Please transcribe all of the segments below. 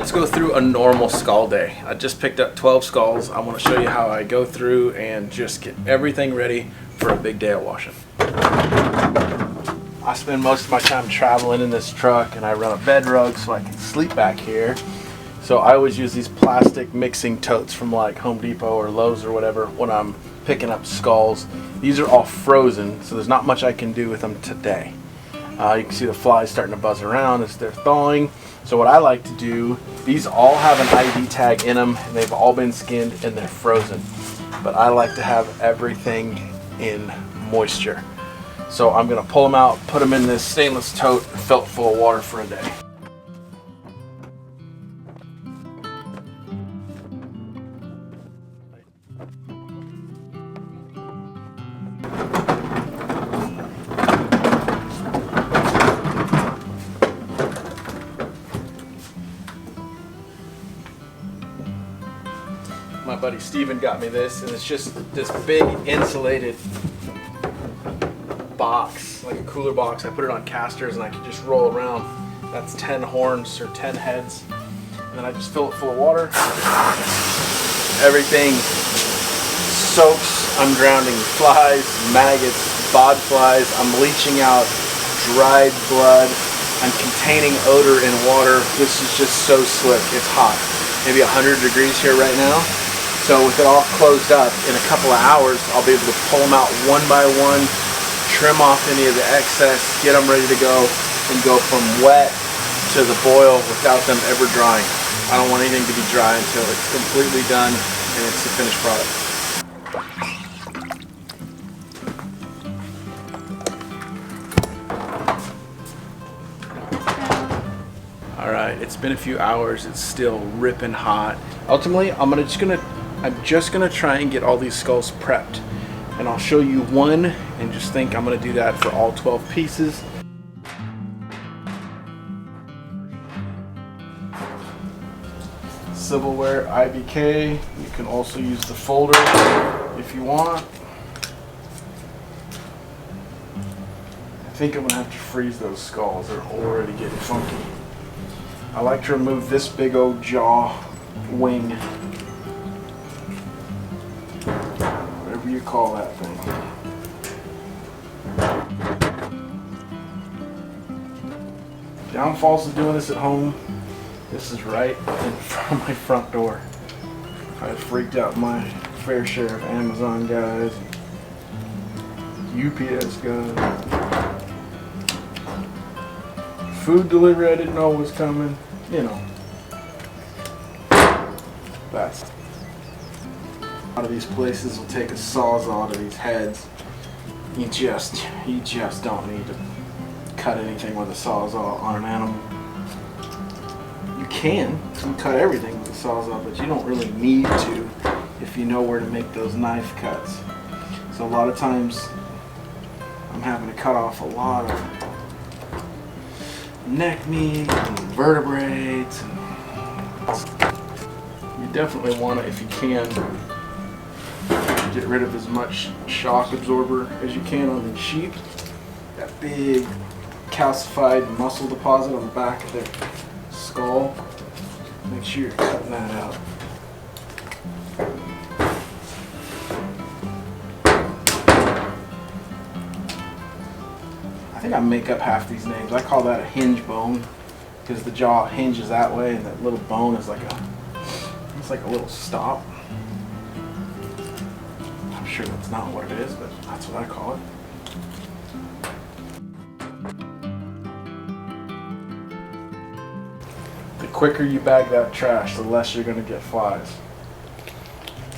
let's go through a normal skull day. I just picked up 12 skulls. I want to show you how I go through and just get everything ready for a big day of washing. I spend most of my time traveling in this truck, and I run a bed rug so I can sleep back here. So I always use these plastic mixing totes from like Home Depot or Lowe's or whatever when I'm picking up skulls. These are all frozen, so there's not much I can do with them today. You can see the flies starting to buzz around as they're thawing. So what I like to do, these all have an ID tag in them, and they've all been skinned and they're frozen. But I like to have everything in moisture. So I'm gonna pull them out, put them in this stainless tote, fill it full of water for a day. My buddy Steven got me this, and it's just this big insulated box, like a cooler box. I put it on casters and I can just roll around. That's 10 horns or 10 heads. And then I just fill it full of water. Everything soaks. I'm drowning flies, maggots, bod flies. I'm leaching out dried blood. I'm containing odor in water. This is just so slick. It's hot. Maybe 100 degrees here right now. So with it all closed up, in a couple of hours, I'll be able to pull them out one by one, trim off any of the excess, get them ready to go, and go from wet to the boil without them ever drying. I don't want anything to be dry until it's completely done and it's the finished product. Alright, it's been a few hours, it's still ripping hot. Ultimately, I'm just gonna try and get all these skulls prepped. And I'll show you one and just think I'm gonna do that for all 12 pieces. Silverware IBK. You can also use the folder if you want. I think I'm gonna have to freeze those skulls. They're already getting funky. I like to remove this big old jaw wing. Whatever you call that thing. Downfalls of doing this at home. This is right in front of my front door. I've freaked out my fair share of Amazon guys, UPS guys. Food delivery I didn't know was coming, you know. That's a lot of these places will take a sawzall to these heads. You just don't need to cut anything with a sawzall on an animal. You can cut everything with a sawzall, but you don't really need to if you know where to make those knife cuts. So a lot of times I'm having to cut off a lot of neck meat and vertebrates. You definitely want to, if you can, get rid of as much shock absorber as you can on these sheep. That big calcified muscle deposit on the back of their skull. Make sure you're cutting that out. I think I make up half these names. I call that a hinge bone because the jaw hinges that way, and that little bone is like it's like a little stop. I'm sure that's not what it is, but that's what I call it. The quicker you bag that trash, the less you're going to get flies.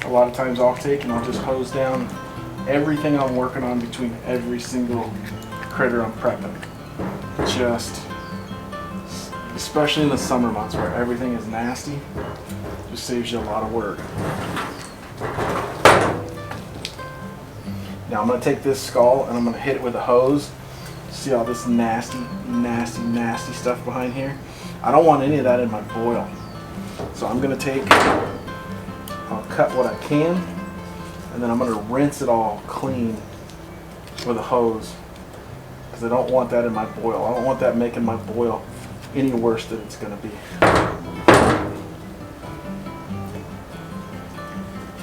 A lot of times I'll take and I'll just hose down everything I'm working on between every single critter I'm prepping. Just, especially in the summer months where everything is nasty, just saves you a lot of work. Now I'm going to take this skull and I'm going to hit it with a hose. See all this nasty stuff behind here? I don't want any of that in my boil. So I'm going to I'll cut what I can, and then I'm going to rinse it all clean with a hose, because I don't want that in my boil. I don't want that making my boil any worse than it's going to be.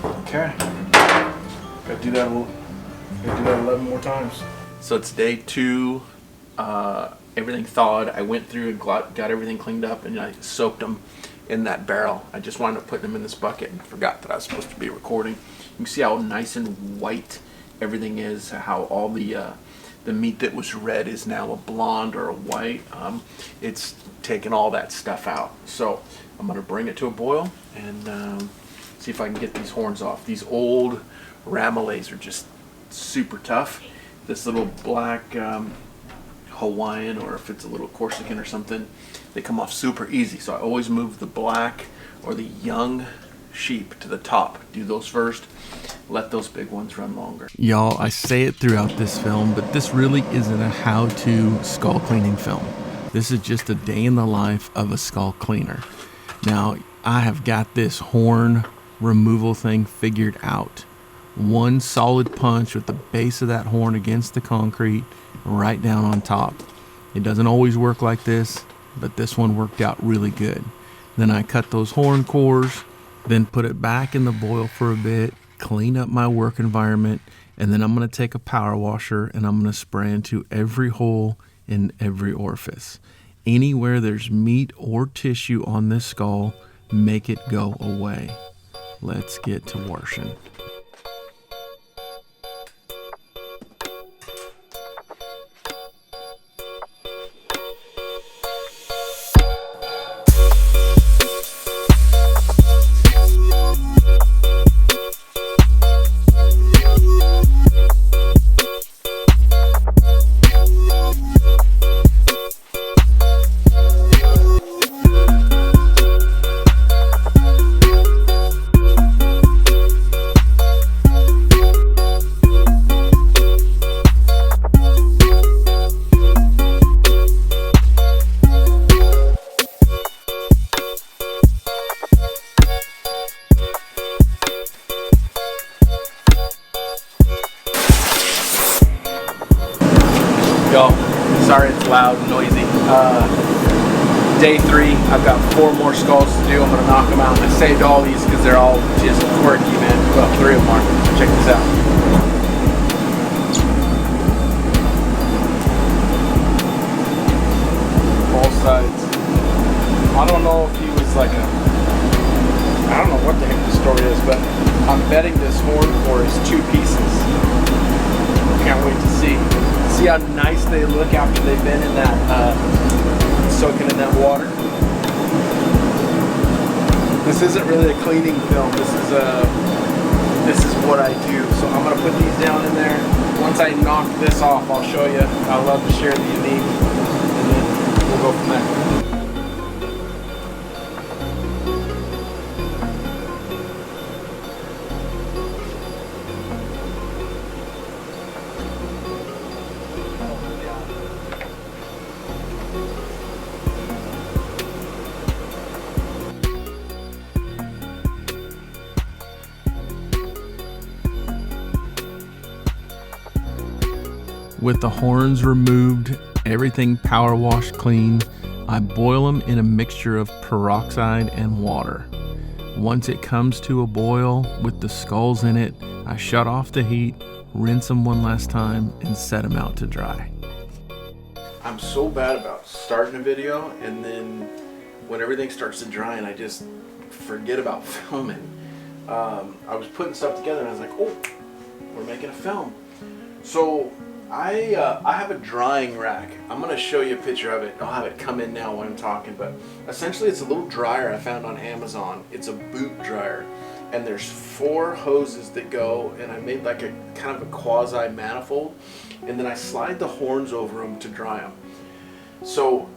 Okay. Gotta do that 11 more times. So it's day 2. Everything thawed. I went through and got everything cleaned up, and I soaked them in that barrel. I just wound up putting them in this bucket and forgot that I was supposed to be recording. You can see how nice and white everything is, how all the meat that was red is now a blonde or a white. It's taken all that stuff out. So I'm going to bring it to a boil and see if I can get these horns off. These old ramalays are just super tough. This little black Hawaiian, or if it's a little Corsican or something, they come off super easy. So I always move the black or the young sheep to the top. Do those first. Let those big ones run longer. Y'all, I say it throughout this film, but this really isn't a how-to skull cleaning film. This is just a day in the life of a skull cleaner. Now, I have got this horn removal thing figured out. One solid punch with the base of that horn against the concrete, right down on top. It doesn't always work like this, but this one worked out really good. Then I cut those horn cores, then put it back in the boil for a bit, clean up my work environment, and then I'm going to take a power washer and I'm going to spray into every hole in every orifice. Anywhere there's meat or tissue on this skull, make it go away. Let's get to washing. Y'all, sorry it's loud and noisy. Day 3, I've got 4 more skulls to do. I'm gonna knock them out. I saved all these because they're all just quirky, man. Well, 3 of them are. Check this out. Both sides. I don't know if he was like I don't know what the heck the story is, but I'm betting this horn core is 2 pieces. Can't wait to see. See how nice they look after they've been in that, soaking in that water. This isn't really a cleaning film. This is what I do. So I'm gonna put these down in there. Once I knock this off, I'll show you. I love to share the unique, and then we'll go from there. With the horns removed, everything power washed clean, I boil them in a mixture of peroxide and water. Once it comes to a boil with the skulls in it, I shut off the heat, rinse them one last time, and set them out to dry. I'm so bad about starting a video, and then when everything starts to dry and I just forget about filming. I was putting stuff together and I was like, oh, we're making a film. So I have a drying rack. I'm going to show you a picture of it. I'll have it come in now when I'm talking, but essentially it's a little dryer I found on Amazon. It's a boot dryer, and there's 4 hoses that go, and I made like a kind of a quasi manifold, and then I slide the horns over them to dry them. So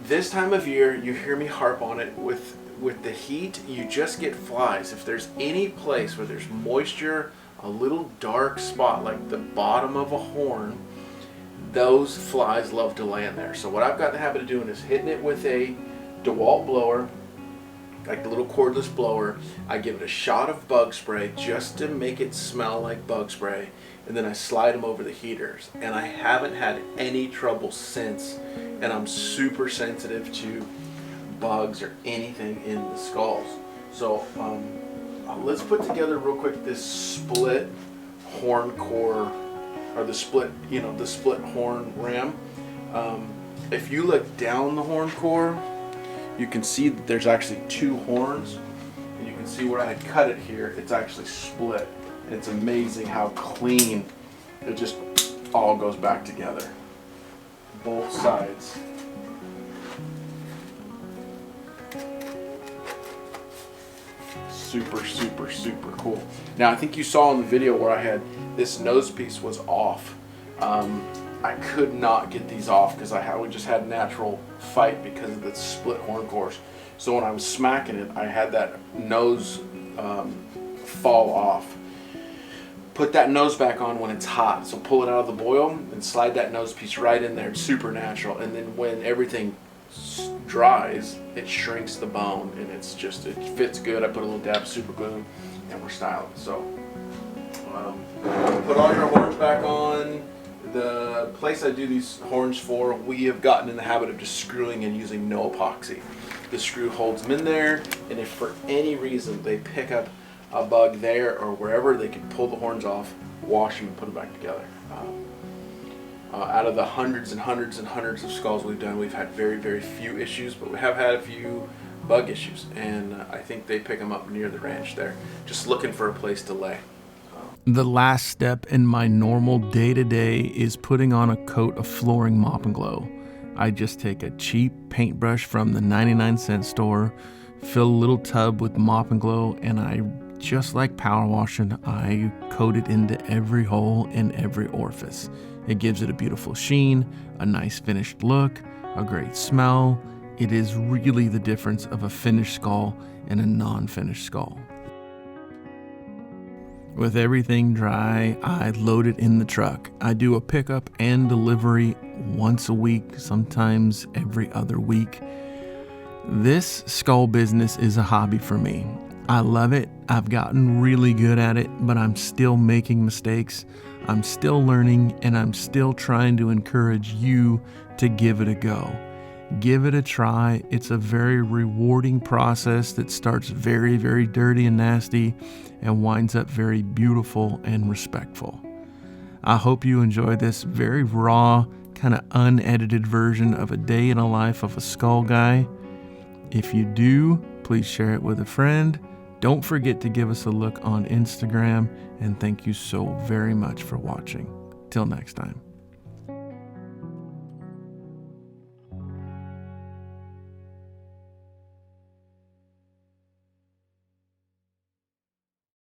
this time of year, you hear me harp on it, with the heat, you just get flies. If there's any place where there's moisture, a little dark spot like the bottom of a horn, those flies love to land there. So what I've got the habit of doing is hitting it with a DeWalt blower, like the little cordless blower. I give it a shot of bug spray just to make it smell like bug spray, and then I slide them over the heaters, and I haven't had any trouble since. And I'm super sensitive to bugs or anything in the skulls. So let's put together real quick this split horn core, or the split, the split horn ram. If you look down the horn core, you can see that there's actually two horns, and you can see where I had cut it here, it's actually split. And it's amazing how clean it just all goes back together. Both sides. Super, super, super cool. Now I think you saw in the video where I had this nose piece was off. I could not get these off because we just had natural fight because of the split horn cores. So when I was smacking it, I had that nose fall off. Put that nose back on when it's hot. So pull it out of the boil and slide that nose piece right in there. It's super natural. And then when everything dries, it shrinks the bone, and it fits good. I put a little dab of super glue, and we're styling. So put all your horns back on. The place I do these horns for, we have gotten in the habit of just screwing and using no epoxy. The screw holds them in there, and if for any reason they pick up a bug there or wherever, they can pull the horns off, wash them, and put them back together. Out of the hundreds and hundreds and hundreds of skulls we've done, we've had very, very few issues, but we have had a few bug issues, and I think they pick them up near the ranch there, just looking for a place to lay. The last step in my normal day-to-day is putting on a coat of flooring Mop and Glow. I just take a cheap paintbrush from the 99-cent store, fill a little tub with Mop and Glow, and I, just like power washing, I coat it into every hole and every orifice. It gives it a beautiful sheen, a nice finished look, a great smell. It is really the difference of a finished skull and a non-finished skull. With everything dry, I load it in the truck. I do a pickup and delivery once a week, sometimes every other week. This skull business is a hobby for me. I love it. I've gotten really good at it, but I'm still making mistakes. I'm still learning, and I'm still trying to encourage you to give it a go. Give it a try. It's a very rewarding process that starts very, very dirty and nasty and winds up very beautiful and respectful. I hope you enjoy this very raw, kind of unedited version of a day in the life of a skull guy. If you do, please share it with a friend. Don't forget to give us a look on Instagram, and thank you so very much for watching. Till next time.